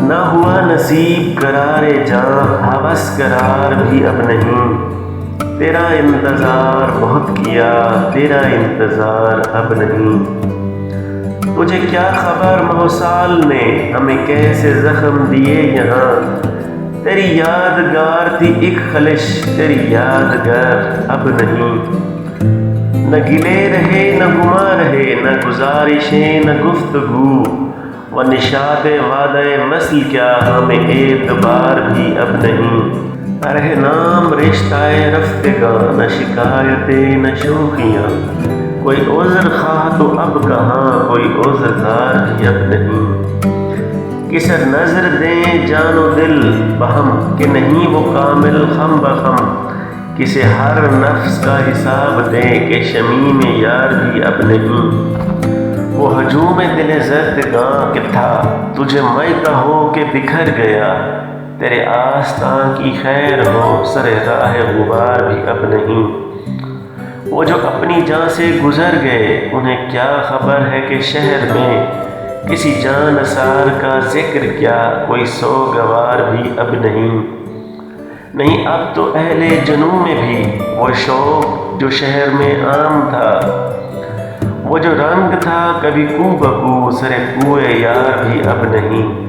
نہ ہوا نصیب قرار جاں، ہوس قرار بھی اب نہیں، تیرا انتظار بہت کیا، تیرا انتظار اب نہیں۔ تجھے کیا خبر موصال نے ہمیں کیسے زخم دیے یہاں، تیری یادگار تھی ایک خلش، تیری یادگار اب نہیں۔ نہ گلے رہے نہ گما رہے، نہ گزارشیں نہ گفتگو، و نشاط وعدہ وصل کیا ہمیں اعتبار بھی اب نہیں۔ ارہ نام رشتہ رفتگاں، نہ شکایتیں نہ شوخیاں، کوئی عذر خواہ تو اب کہاں، کوئی عذردار بھی اب نہیں۔ کسر نظر دیں جان و دل بہم کہ نہیں وہ کامل خم بخم، کسے ہر نفس کا حساب دیں کہ شمیم یار بھی اب نہیں۔ وہ ہجوم دل زردگاں کہ تھا تجھے میں کہوں کہ بکھر گیا، تیرے آستاں کی خیر ہو سر راہ غبار بھی اب نہیں۔ وہ جو اپنی جاں سے گزر گئے انہیں کیا خبر ہے کہ شہر میں کسی جان نثار کا ذکر کیا، کوئی سوگوار بھی اب نہیں۔ نہیں اب تو اہل جنوں میں بھی وہ شوق جو شہر میں عام تھا، وہ جو رنگ تھا کبھی کو بکو سر کوئے یار بھی اب نہیں۔